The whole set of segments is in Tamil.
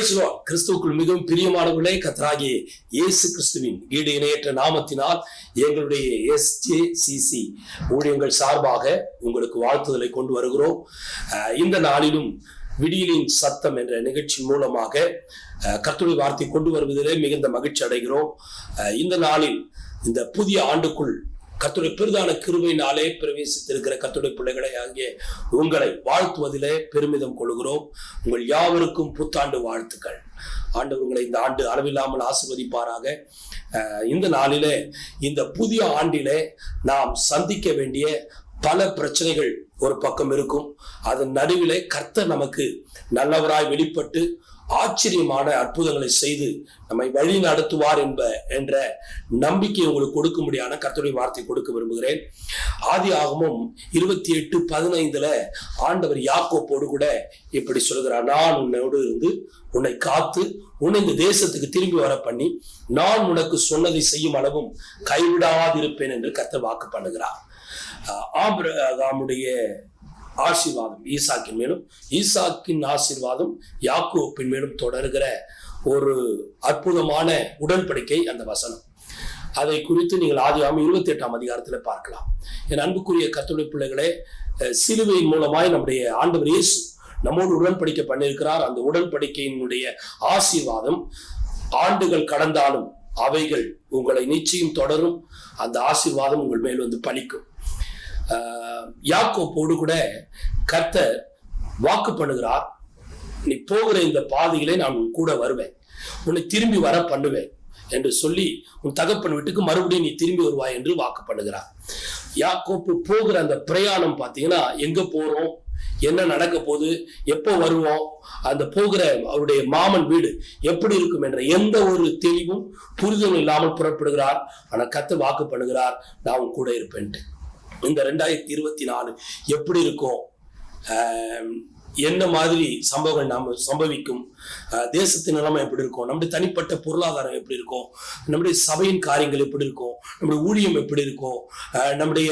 கிறிஸ்துவுக்குள் மிகவும் பிரியமானவர்களே, கர்த்தராகிய இயேசு கிறிஸ்துவின் ஈடு இணையற்ற நாமத்தினால் எங்களுடைய SJCC ஊழியங்கள் சார்பாக உங்களுக்கு வாழ்த்துதலை கொண்டு வருகிறோம். இந்த நாளிலும் விடியலின் சத்தம் என்ற நிகழ்ச்சி மூலமாக கர்த்தருடைய வார்த்தை கொண்டு வருவதிலே மிகுந்த மகிழ்ச்சி அடைகிறோம். இந்த நாளில் இந்த புதிய ஆண்டுக்குள் கர்த்தருடைய பெரிதான கிருபையினாலே பிரவேசித்திருக்கிற கர்த்தருடைய பிள்ளைகளை ஆகிய உங்களை வாழ்த்துவதிலே பெருமிதம் கொள்கிறோம். உங்கள் யாவருக்கும் புத்தாண்டு வாழ்த்துக்கள். ஆண்டவர் உங்களை இந்த ஆண்டு அளவில்லாமல் ஆசீர்வதிப்பாராக. இந்த நாளிலே, இந்த புதிய ஆண்டிலே நாம் சந்திக்க வேண்டிய பல பிரச்சனைகள் ஒரு பக்கம் இருக்கும். அதன் நடுவிலே கர்த்தர் நமக்கு நல்லவராய் வெளிப்பட்டு ஆச்சரியமான அற்புதங்களை செய்து நம்மை வழி நடத்துவார் என்ற நம்பிக்கை உங்களுக்கு கொடுக்கும்படியான கர்த்தருடைய வார்த்தை கொடுக்க விரும்புகிறேன். ஆதியாகமம் 28:15 ஆண்டவர் யாக்கோப்போடு கூட இப்படி சொல்கிறார், நான் உன்னோடு இருந்து உன்னை காத்து உன்னை இந்த தேசத்துக்கு திரும்பி வர பண்ணி நான் உனக்கு சொன்னதை செய்யும் அளவும் கைவிடாதிருப்பேன் என்று கர்த்தர் வாக்கு பண்ணுகிறார். ஆபிரகாமுடைய ஆசீர்வாதம் ஈசாக்கின் மேலும், ஈசாக்கின் ஆசீர்வாதம் யாக்கோப்பின் மேலும் தொடர்கிற ஒரு அற்புதமான உடன்படிக்கை அந்த வசனம். அதை குறித்து நீங்கள் ஆதியாகமம் 28 பார்க்கலாம். என் அன்புக்குரிய கர்த்தருடைய பிள்ளைகளே, சிலுவையின் மூலமாய் நம்முடைய ஆண்டவர் இயேசு நம்மோடு உடன்படிக்கை பண்ணியிருக்கிறார். அந்த உடன்படிக்கையினுடைய ஆசீர்வாதம் ஆண்டுகள் கடந்தாலும் அவைகள் உங்களை நிச்சயம் தொடரும். அந்த ஆசீர்வாதம் உங்கள் மேல் வந்து பலிக்கும். யாக்கோப்போடு கூட கர்த்தர் வாக்கு பண்ணுகிறார், நீ போகிற இந்த பாதையிலே நான் உன் கூட வருவேன், உன்னை திரும்பி வர பண்ணுவேன் என்று சொல்லி உன் தகப்பன் வீட்டுக்கு மறுபடியும் நீ திரும்பி வருவாய் என்று வாக்கு பண்ணுகிறார். யாக்கோப்பு போகிற அந்த பிரயாணம் பார்த்தீங்கன்னா, எங்க போறோம், என்ன நடக்க போகுது, எப்போ வருவோம், அந்த போகிற அவருடைய மாமன் வீடு எப்படி இருக்கும் என்ற எந்த ஒரு தெளிவும் புரிதலும் இல்லாமல் புறப்படுகிறார். ஆனா கர்த்தர் வாக்கு பண்ணுகிறார், நான் உன் கூட இருப்பேன்ட்டு. இந்த 2024 எப்படி இருக்கும், என்ன மாதிரி சம்பவங்கள் நாம் சம்பவிக்கும், தேசத்தின் நிலைமை எப்படி இருக்கும், நம்முடைய தனிப்பட்ட பொருளாதாரம் எப்படி இருக்கும், நம்முடைய சபையின் காரியங்கள் எப்படி இருக்கும், நம்முடைய ஊழியம் எப்படி இருக்கும், நம்முடைய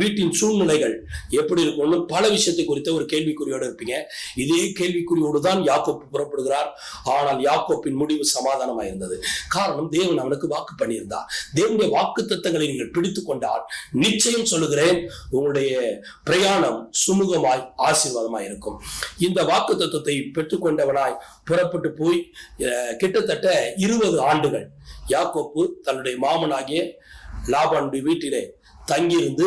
வீட்டின் சூழ்நிலைகள் எப்படி இருக்கும்னு பல விஷயத்தை குறித்த ஒரு கேள்விக்குறியோடு இருப்பீங்க. இதே கேள்விக்குறியோடு தான் யாக்கோப்பு புறப்படுகிறார். ஆனால் யாக்கோப்பின் முடிவு சமாதானமாக இருந்தது. காரணம், தேவன் அவனுக்கு வாக்கு பண்ணியிருந்தார். தேவனுடைய வாக்கு தத்தங்களை நீங்கள் பிடித்து கொண்டால் நிச்சயம் சொல்லுகிறேன், உங்களுடைய பிரயாணம் சுமூகமாய் ஆசீர்வாதமாய் இருக்கும். இந்த வாக்கு தத்துவத்தை பெற்றுக்கொண்டவனாய் புறப்பட்டு போய் கிட்டத்தட்ட 20 ஆண்டுகள் யாக்கோப்பு தன்னுடைய மாமனாகிய லாபானுடைய வீட்டிலே தங்கியிருந்து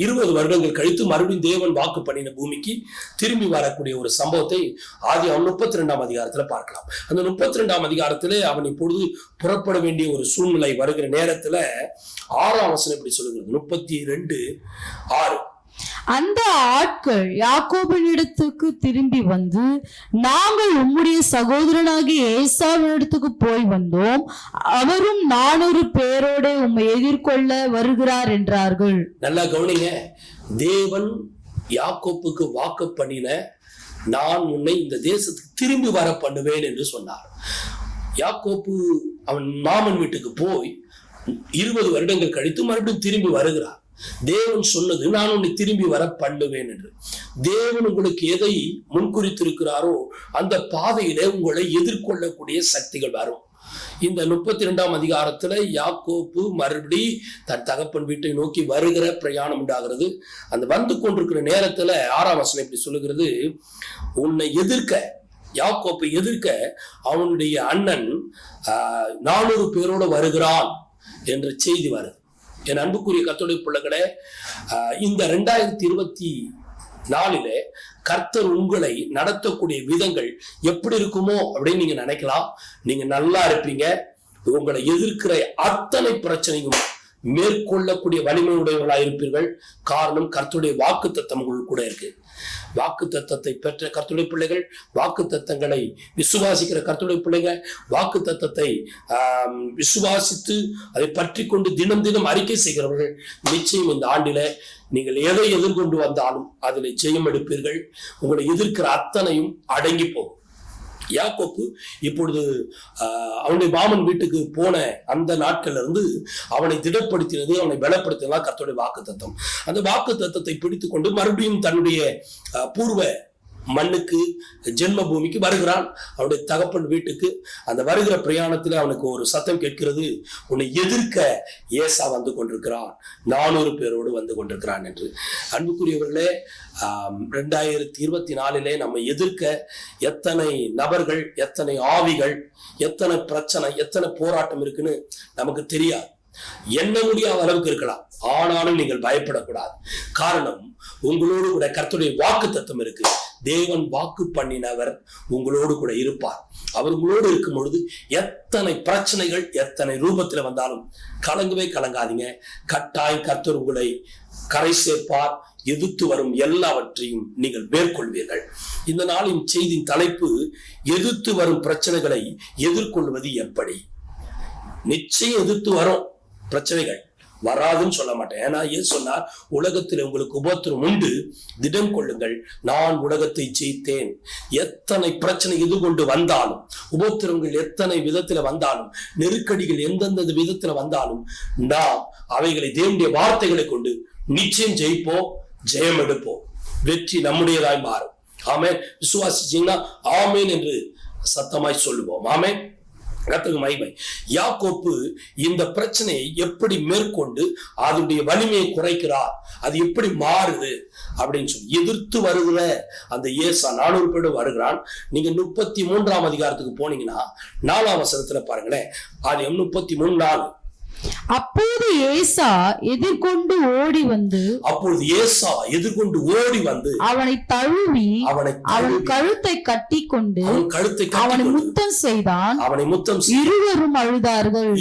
20 வருடங்கள் கழித்து மறுபடியும் தேவன் வாக்கு பண்ணின பூமிக்கு திரும்பி வரக்கூடிய ஒரு சம்பவத்தை ஆதியாகமம் 32 பார்க்கலாம். அந்த 32 அவன் இப்பொழுது புறப்பட வேண்டிய ஒரு சூழ்நிலை வருகிற நேரத்துல 6ஆம் வசனம் இப்படி சொல்லுகிறது. 32:6 அந்த ஆட்கள் யாக்கோபினிடத்துக்கு திரும்பி வந்து, நாங்கள் உம்முடைய சகோதரனாகிய ஏசாவினிடத்துக்கு போய் வந்தோம், அவரும் 400 பேரோட உம்மை எதிர்கொள்ள வருகிறார் என்றார்கள். நல்லா கவனிங்க, தேவன் யாக்கோப்புக்கு வாக்கு பண்ணின, நான் உன்னை இந்த தேசத்துக்கு திரும்பி வர பண்ணுவேன் என்று சொன்னார். யாக்கோப்பு அவன் மாமன் வீட்டுக்கு போய் 20 வருடங்கள் கழித்து மறுபடியும் திரும்பி வருகிறார். தேவன் சொன்னது, நான் உன்னை திரும்பி வர பண்ணுவேன் என்று. தேவன் உங்களுக்கு எதை முன்குறித்திருக்கிறாரோ அந்த பாதையில உங்களை எதிர்கொள்ளக்கூடிய சக்திகள் வரும். இந்த 32 யாக்கோப்பு மறுபடி தன் தகப்பன் வீட்டை நோக்கி வருகிற பிரயாணம் உண்டாகிறது. அந்த வந்து கொண்டிருக்கிற நேரத்துல 6ஆம் வசனம் இப்படி சொல்லுகிறது, உன்னை எதிர்க்க, யாக்கோப்பை எதிர்க்க அவனுடைய அண்ணன் 400 பேரோட வருகிறான் என்ற செய்தி வருது. என் அன்புக்குரிய கர்த்தருடைய பிள்ளைகளே, இந்த 2024 கர்த்தர் உங்களை நடத்தக்கூடிய விதங்கள் எப்படி இருக்குமோ அப்படின்னு நீங்க நினைக்கலாம். நீங்க நல்லா இருப்பீங்க. உங்களை எதிர்க்கிற அத்தனை பிரச்சனையும் மேற்கொள்ளக்கூடிய வலிமை உடையவர்களாக இருப்பீர்கள். காரணம், கர்த்தருடைய வாக்கு தத்தம் உங்களுக்கு கூட இருக்கு. வாக்கு தத்தத்தை பெற்ற கர்த்தருடைய பிள்ளைகள், வாக்கு தத்தங்களை விசுவாசிக்கிற கர்த்தருடைய பிள்ளைகள், வாக்கு தத்தத்தை விசுவாசித்து அதை பற்றி கொண்டு தினம் தினம் அறிக்கை செய்கிறவர்கள் நிச்சயம் இந்த ஆண்டில நீங்கள் எதை எதிர்கொண்டு வந்தாலும் அதில் ஜெயம் எடுப்பீர்கள். உங்களை எதிர்க்கிற அத்தனையும் அடங்கி போகும். யாக்கோப்பு இப்பொழுது அவனுடைய மாமன் வீட்டுக்கு போன அந்த நாட்கள்ல இருந்து அவனை திடப்படுத்தினது, அவனை பலப்படுத்தினதா கர்த்தருடைய வாக்கு தத்தம். அந்த வாக்கு தத்தத்தை பிடித்து கொண்டு மறுபடியும் தன்னுடைய பூர்வ மண்ணுக்கு ஜென்ம பூமிக்கு வருகிறான். அவனுடைய தகப்பன் வீட்டுக்கு அந்த வருகிற பிரயாணத்தில் அவனுக்கு ஒரு சத்தம் கேட்கிறது, உன்னை எதிர்க்க ஏசா வந்து கொண்டிருக்கிறான், 400 பேரோடு வந்து கொண்டிருக்கிறான் என்று. அன்புக்குரியவர்களே, 2024 நம்ம எதிர்க்க எத்தனை நபர்கள், எத்தனை ஆவிகள், எத்தனை பிரச்சனை, எத்தனை போராட்டம் இருக்குன்னு நமக்கு தெரியாது. எண்ண முடியாத அளவுக்கு இருக்கலாம். ஆனாலும் நீங்கள் பயப்படக்கூடாது. காரணம், உங்களோடு கூட கர்த்தருடைய வாக்கு தத்தம் இருக்கு. தேவன் வாக்கு பண்ணினவர் உங்களோடு கூட இருப்பார். அவர் உங்களோடு இருக்கும் பொழுது எத்தனை பிரச்சனைகள் எத்தனை ரூபத்துல வந்தாலும் கலங்கவே கலங்காதீங்க. கட்டாயம் கர்த்தர் உங்களை கரை சேர்ப்பார். எதிர்த்து வரும் எல்லாவற்றையும் நீங்கள் மேற்கொள்வீர்கள். இந்த நாளின் செய்தியின் தலைப்பு, எதிர்த்து வரும் பிரச்சனைகளை எதிர்கொள்வது எப்படி. நிச்சயம் எதிர்த்து வரும் பிரச்சனைகள், வராதுன்னு சொல்ல மாட்டேன். ஏன்னா ஏன் சொன்னார், உலகத்தில் உங்களுக்கு உபத்திரம் உண்டு, திடம் கொள்ளுங்கள், நான் உலகத்தை ஜெயித்தேன். எத்தனை பிரச்சனை எதிர்கொண்டு வந்தாலும், உபத்திரங்கள் எத்தனை விதத்துல வந்தாலும், நெருக்கடிகள் எந்தெந்த விதத்துல வந்தாலும், நாம் அவைகளை தேவனுடைய வார்த்தைகளை கொண்டு நிச்சயம் ஜெயிப்போம், ஜெயம் எடுப்போம், வெற்றி நம்முடையதாய் மாறும். ஆமென். விசுவாசிச்சீங்கன்னா ஆமென் என்று சத்தமாய் சொல்லுவோம். ஆமென். கர்த்தருக்கு மகிமை. யாக்கோப்பு இந்த பிரச்சனையை எப்படி மேற்கொண்டு அதனுடைய வலிமையை குறைக்கிறார், அது எப்படி மாறுது அப்படின்னு சொல்லி எதிர்த்து வருகிற அந்த ஏசா 400 பேரோடு வருகிறான். நீங்க 33ஆம் அதிகாரத்துக்கு போனீங்கன்னா 4ஆம் வசனத்துல பாருங்களேன். ஆதியாகமம் 33:4. அப்போது ஏசா எதிர்கொண்டு ஓடி வந்து அவனை தழுவி அவன் கழுத்தை கட்டி கொண்டு அவனை முத்தம் செய்தான். இருவரும் அழுதார்கள்.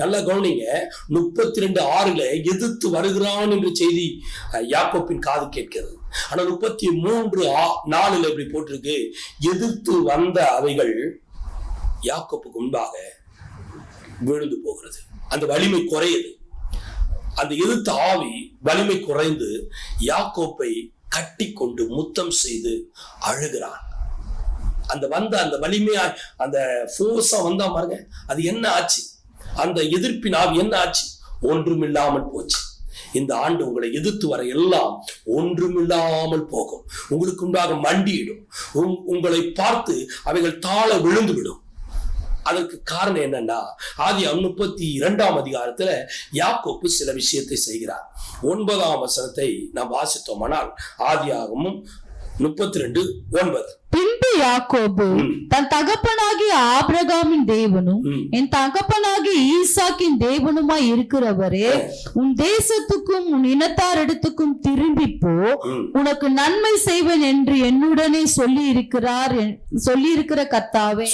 நல்லா கவனிங்க. 32:6 எதிர்த்து வருகிறான் என்ற செய்தி யாக்கோப்பின் காது கேட்கிறது. ஆனா 33:4 இப்படி போட்டிருக்கு, எதிர்த்து வந்த அவைகள் யாக்கோப்புக்கு முன்பாக விழுந்து போகிறது. அந்த வலிமை குறையுது. அந்த எதிர்த்த ஆவி வலிமை குறைந்து யாக்கோப்பை கட்டி கொண்டு முத்தம் செய்து அழுகிறான். அந்த வலிமையா அந்த ஃபோர்ஸா வந்தா பாருங்க, அது என்ன ஆச்சு? அந்த எதிர்ப்பின் ஆவி என்ன ஆச்சு? ஒன்றுமில்லாமல் போச்சு. இந்த ஆண்டு உங்களை எதிர்த்து வர எல்லாம் ஒன்றுமில்லாமல் போகும். உங்களுக்கு உண்டாக மண்டியிடும். உங்களை பார்த்து அவைகள் தாழ விழுந்து விடும். அதற்கு காரணம் என்னன்னா, ஆதியாகமம் 32ஆம் அதிகாரத்துல யாக்கோப்பு சில விஷயத்தை செய்கிறார். 9ஆம் வசனத்தை நாம் வாசித்தோமானால், ஆதியாகமம் 32:9. பின்பு யாக்கோபு தன் தகப்பனாகிய ஆபிரகாமின் தேவனும் என் தகப்பனாகிய ஈசாக்கின் தேவனுமாய் இருக்கிறவரே, உன் தேசத்துக்கும் உன் இனத்தாரிடத்துக்கும் திரும்பி போ, உனக்கு நன்மை செய்வேன் என்று என்னுடனே சொல்லி இருக்கிற கர்த்தாவே.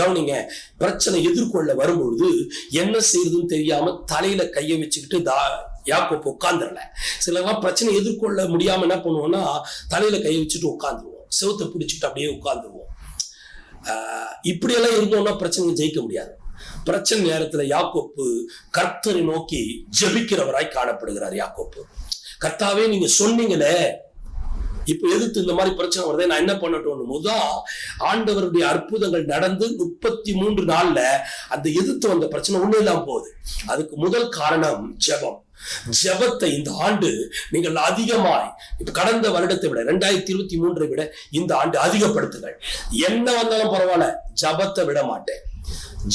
கவனிங்க. பிரச்சனை எதிர்கொள்ள வரும்பொழுது என்ன செய்யறதுன்னு தெரியாம தலையில கையை வச்சுக்கிட்டு யாக்கோப்பு உட்கார்ந்துடல. சிலவங்க பிரச்சனை எதிர்கொள்ள முடியாம என்ன பண்ணுவோம்னா, தலையில கையை வச்சுட்டு உட்காந்துருவோம், செவுத்தை பிடிச்சிட்டு அப்படியே உட்கார்ந்துருவோம். இப்படியெல்லாம் இருந்தோம்னா பிரச்சனை ஜெயிக்க முடியாது. பிரச்சனை நேரத்துல யாக்கோப்பு கர்த்தரை நோக்கி ஜெபிக்கிறவராய் காணப்படுகிறார். யாக்கோப்பு, கர்த்தாவே நீங்க சொன்னீங்களே, இப்ப எதிர்த்து இந்த மாதிரி பிரச்சனை வருதே, நான் என்ன பண்ணட்டும் போதுதான் ஆண்டவருடைய அற்புதங்கள் நடந்து 33 நாள்ல அந்த எதிர்த்து வந்த பிரச்சனை ஒண்ணு இல்லாம போகுது. அதுக்கு முதல் காரணம் ஜெபம். ஜெபத்தை இந்த ஆண்டு நீங்கள் அதிகமாய், இப்ப கடந்த வருடத்தை விட 2023 விட இந்த ஆண்டு அதிகப்படுத்துங்கள். என்ன வந்தாலும் பரவாயில்ல, ஜெபத்தை விட மாட்டேன்.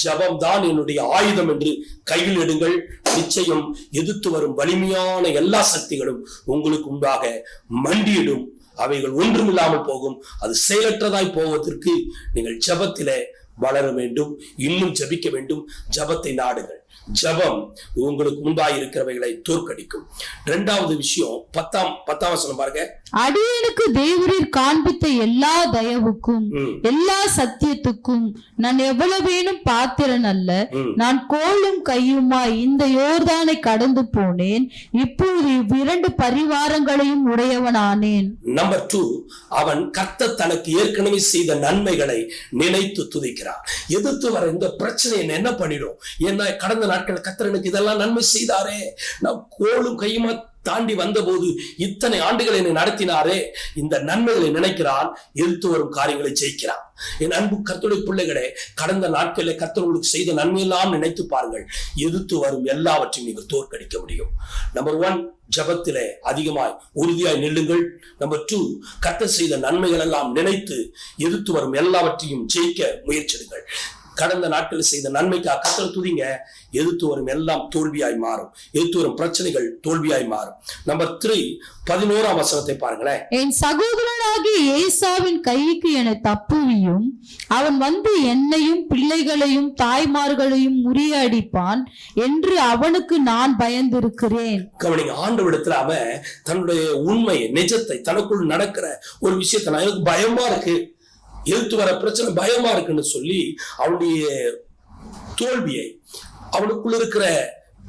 ஜெபம் தான் என்னுடைய ஆயுதம் என்று கையில் எடுங்கள். நிச்சயம் எதிர்த்து வரும் வலிமையான எல்லா சக்திகளும் உங்களுக்கு உண்டாக மண்டியிடும். அவைகள் ஒன்றுமில்லாமல் போகும். அது செயலற்றதாய் போவதற்கு நீங்கள் ஜெபத்திலே வளர வேண்டும், இன்னும் ஜெபிக்க வேண்டும். ஜெபத்தை நாடுங்கள். ஜெபம் உங்களுக்கு முன்பாய் இருக்கிறவைகளை தோற்கடிக்கும். 2வது விஷயம் 10ஆம் வசனம் பாருங்க. அடியேனுக்கு தேவரீர் காண்பித்த எல்லா தயவுக்கும் எல்லா சத்தியத்துக்கும் நான் எவ்வளவேனும் பாத்திரன் அல்ல. நான் கோலும் கையுமாய் இந்த யோர்தானை கடந்து போனேன். இப்பொழுது 2 பரிவாரங்களையும் உடையவனானேன். நம்பர் 2, அவன் கர்த்தர் தனக்கு ஏற்கனவே செய்த நன்மைகளை நினைத்து துதிக்கிறான். எதிர்த்து வர இந்த பிரச்சனை என்ன பண்ணிடும்? ஏன்னா கடந்த நாட்கள் கர்த்தர் எனக்கு இதெல்லாம் நன்மை செய்தாரே, நான் கோலும் கையுமா தாண்டி வந்தபோது இத்தனை ஆண்டுகள் என்னை நடத்தினாரே, இந்த நன்மைகளை நினைக்கிறான், எதிர்த்து வரும் காரியங்களை ஜெயிக்கிறான். என் அன்பு கர்த்தருடைய பிள்ளைகளே, கடந்த நாட்களில் கர்த்தர் உங்களுக்கு செய்த நன்மையெல்லாம் நினைத்து பாருங்கள். எதிர்த்து வரும் எல்லாவற்றையும் நீங்கள் தோற்கடிக்க முடியும். நம்பர் 1, ஜபத்திலே அதிகமாய் உறுதியாய் நில்லுங்கள். நம்பர் 2, கர்த்தர் செய்த நன்மைகள் எல்லாம் நினைத்து எதிர்த்து வரும் எல்லாவற்றையும் ஜெயிக்க முயற்சிடுங்கள். கடந்த நாட்களில் செய்த நன்மைக்காக கர்த்தரை துதிங்க. எதிர்த்து வரும் எல்லாம் தோல்வியாய் மாறும். எதிர்த்து வரும் பிரச்சனைகள் தோல்வியாய் மாறும். நம்பர் 3, 11ஆம் வசனத்தை பாருங்களேன். என் சகோதரனாகிய ஏசாவின் கைக்கு என்னை தப்புவியும், அவன் வந்து என்னையும் பிள்ளைகளையும் தாய்மார்களையும் முறியடிப்பான் என்று அவனுக்கு நான் பயந்திருக்கிறேன். கவனிங்க, ஆண்டவரிடத்துல அவன் தன்னுடைய உண்மை நிஜத்தை, தனக்குள் நடக்கிற ஒரு விஷயத்தை, நான் எனக்கு பயமா இருக்கு, எதிர்த்து வர பிரச்சனை பயமா இருக்குன்னு சொல்லி அவனுடைய தோல்வியை, அவனுக்குள்ள இருக்கிற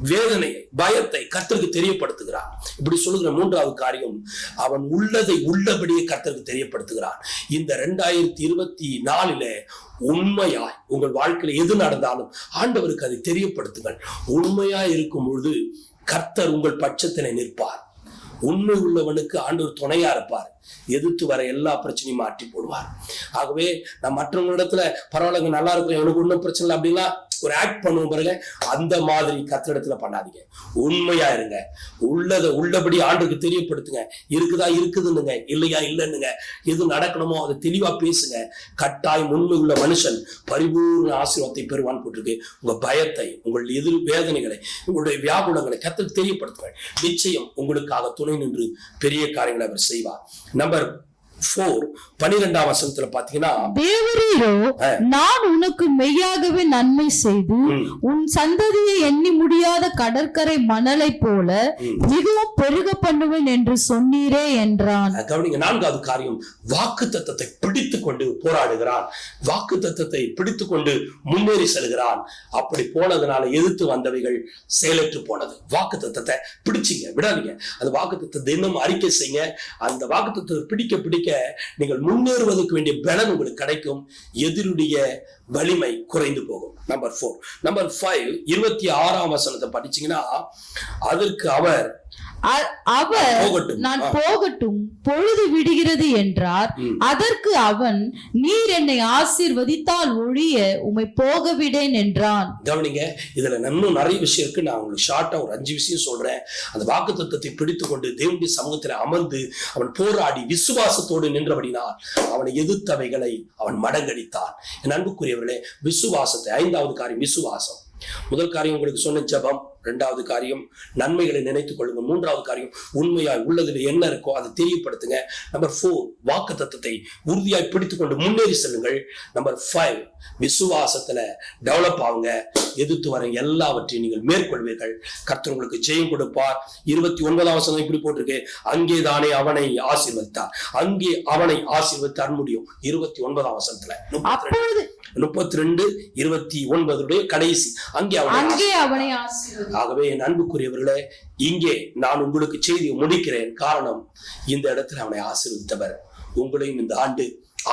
வேதனை, பயத்தை கர்த்தருக்கு தெரியப்படுத்துகிறான். இப்படி சொல்லுகிற 3வது காரியம், அவன் உள்ளதை உள்ளபடியே கர்த்தருக்கு தெரியப்படுத்துகிறான். இந்த 2024 உண்மையாய் உங்கள் வாழ்க்கையில எது நடந்தாலும் ஆண்டவருக்கு அதை தெரியப்படுத்துங்கள். உண்மையாய் இருக்கும் பொழுது கர்த்தர் உங்கள் பட்சத்திலே நிற்பார். உண்மை உள்ளவனுக்கு ஆண்டவர் துணையா இருப்பார். எதிர்த்து வர எல்லா பிரச்சனையும் மாற்றி போடுவார். ஆகவே நான் மற்றவங்களிடத்துல பரவாயில்ல, நல்லா இருக்கிறேன், எனக்கு ஒன்றும் பிரச்சனை இல்லை அப்படின்னா ஒரு ஆக்ட் பண்ணுவோம் பாருங்க, அந்த மாதிரி கர்த்தரிடத்துல பண்ணாதீங்க. உண்மையா இருங்க. உள்ளதை உள்ளபடி ஆண்டுக்கு தெரியப்படுத்துங்க. இருக்குதா இருக்குதுன்னுங்க, இல்லையா இல்லைன்னுங்க. எது நடக்கணுமோ அதை தெளிவா பேசுங்க. கட்டாயம் உண்மை உள்ள மனுஷன் பரிபூர்ண ஆசீர்வாதத்தை பெறுவான் போட்டிருக்கு. உங்க பயத்தை, உங்கள் எதிர் வேதனைகளை, உங்களுடைய வியாகுலங்களை கர்த்தருக்கு தெரியப்படுத்துங்க. நிச்சயம் உங்களுக்காக துணை நின்று பெரிய காரியங்களை அவர் செய்வார். நம்பர் 4, 12ஆம் வசனத்துல பாத்தீங்கன்னா, தேவரீரோ நான் உனக்கு மெய்யாகவே நன்மை செய்து உன் சந்ததியை எண்ணி முடியாத கடற்கரை மணலை போல மிகவும் பெருக பண்ணுவேன் என்று சொன்னீரே என்றான். கவனிங்க, 4வது காரியம், வாக்கு தத்தத்தை பிடித்து கொண்டு போராடுகிறான். வாக்கு தத்தத்தை பிடித்து கொண்டு முன்னேறி செல்கிறான். அப்படி போனதுனால எதிர்த்து வந்தவைகள் செயலற்று போனது. வாக்கு தத்தத்தை பிடிச்சிங்க, விடாதீங்க. அந்த வாக்கு தத்தத்தை தினம் அறிக்கை செய்யுங்க. அந்த வாக்கு தத்தத்தை பிடிக்க நீங்கள் முன்னேறுவதற்கு வேண்டிய பலன் உங்களுக்கு கிடைக்கும். எதிருடைய வலிமை குறைந்து போகும். நம்பர் 4. நம்பர் 5, 26ஆம் வசனத்தை படிச்சீங்கன்னா, அதற்கு அவர் நான் போகட்டும், பொழுது விடுகிறது என்றார். அதற்கு அவன், நீர் என்னை ஆசீர்வதித்தால் ஒழிய உம்மை போக விடேன் என்றான். கவனிங்க, இதுல இன்னும் நிறைய விஷயம் இருக்கு. நான் உங்களுக்கு ஷார்ட்டா ஒரு 5 விஷயம் சொல்றேன். அந்த வாக்குத்தத்தத்தை பிடித்துக் கொண்டு தேவனுடைய சமூகத்தில் அமர்ந்து அவன் போராடி விசுவாசத்தோடு நின்றபடினால் அவனை எதிர்த்தவைகளை அவன் மடங்கடித்தான். என் அன்புக்குரியவர்களே, விசுவாசத்தை, 5வது காரியம் விசுவாசம். முதல் காரியம் உங்களுக்கு சொன்ன ஜெபம். 2வது காரியம் நன்மைகளை நினைத்துக் கொள்ளுங்க. 3வது காரியம் உண்மையாய் உள்ளதுல என்ன இருக்கோ அதை தெரியப்படுத்துங்க. நம்பர் 4, வாக்கு தத்தத்தை உறுதியாய் பிடித்துக் கொண்டு முன்னேறி செல்லுங்கள். நம்பர் 5, விசுவாசத்துல டெவலப் ஆகுங்க. எதிர்த்து வர எல்லாவற்றையும் நீங்கள் மேற்கொள்வீர்கள். கர்த்தர் உங்களுக்கு ஜெயம் கொடுப்பார். 29ஆம் வசனம் இப்படி போட்டிருக்கு, அங்கே தானே அவனை ஆசீர்வதித்தார். அங்கே அவனை ஆசீர்வதித்தார் முடியும். 29ஆம் வசனத்துல 32, 29 கடைசி, அங்கே அவனை ஆசீர்வதித்தார். ஆகவே என் அன்புக்குரியவர்களே, இங்கே நான் உங்களுக்கு செய்தியை முடிக்கிறேன். காரணம், இந்த இடத்துல அவனை ஆசீர்வதித்தவர் உங்களையும் இந்த ஆண்டு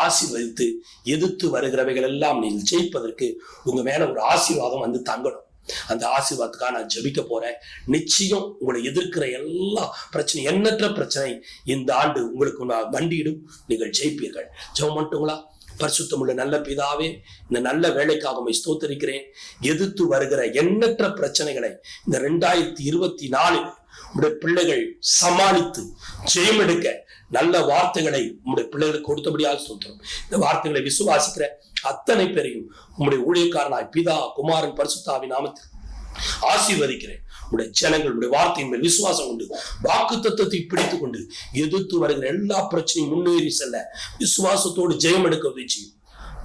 ஆசீர்வதித்து எதிர்த்து வருகிறவைகள் எல்லாம் நீங்கள் ஜெயிப்பதற்கு உங்க மேல ஒரு ஆசீர்வாதம் வந்து தங்கணும். அந்த ஆசீர்வாதத்துக்காக நான் ஜெபிக்க போறேன். நிச்சயம் உங்களை எதிர்க்கிற எல்லா பிரச்சனை, எண்ணற்ற பிரச்சனை இந்த ஆண்டு உங்களுக்கு வண்டியிடும். நீங்கள் ஜெயிப்பீர்கள். ஜெபம் பண்ணிட்டுங்களா? பரிசுத்தமுள்ள நல்ல பிதாவே, இந்த நல்ல வேலைக்காக உம்மை ஸ்தோத்திரிக்கிறேன். எதிர்த்து வருகிற எண்ணற்ற பிரச்சனைகளை இந்த 2024 உங்களுடைய பிள்ளைகள் சமாளித்து ஜெயம் எடுக்க நல்ல வார்த்தைகளை உங்களுடைய பிள்ளைகளுக்கு கொடுத்தபடியாக ஸ்தோத்திரம். இந்த வார்த்தைகளை விசுவாசிக்கிற அத்தனை பேரையும் உங்களுடைய ஊழியக்காரனாய் பிதா, குமாரன், பரிசுத்தாவின் நாமத்தில் ஆசீர்வதிக்கிறேன். உடைய ஜனங்கள் உடைய வார்த்தையின் மேல் விசுவாசம் கொண்டு வாக்கு தத்தத்தை பிடித்துக் கொண்டு எதிர்த்து வருகிற எல்லா பிரச்சனையும் முன்னேறி செல்ல விசுவாசத்தோடு ஜெயம் எடுக்க உதவி செய்யும்.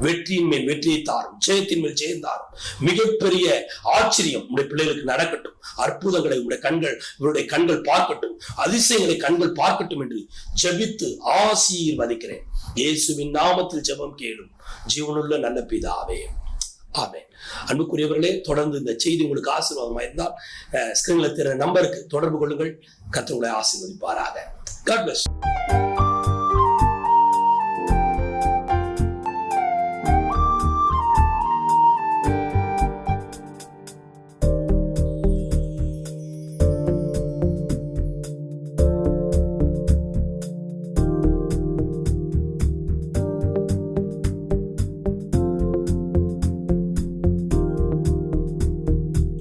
வெற்றியின் மேல் வெற்றியை தாரும், ஜெயத்தின் மேல் ஜெயம் தாரும். மிகப்பெரிய ஆச்சரியம் உடைய பிள்ளைகளுக்கு நடக்கட்டும். அற்புதங்களை இவருடைய கண்கள் பார்க்கட்டும். அதிசயங்களை கண்கள் பார்க்கட்டும் என்று ஜெபித்து ஆசீர்வதிக்கிறேன். இயேசுவின் நாமத்தில் ஜெபம் கேளும் ஜீவனுள்ள நல்ல பிதாவே, ஆமென். அன்புக்குரியவர்களே, தொடர்ந்து இந்த செய்தி உங்களுக்கு ஆசீர்வாதமா இருந்தால் ஸ்கிரீன்ல தெரிகிற நம்பருக்கு தொடர்பு கொள்ளுங்கள். கர்த்தர் உங்களை ஆசீர்வதிப்பாராக. God bless you.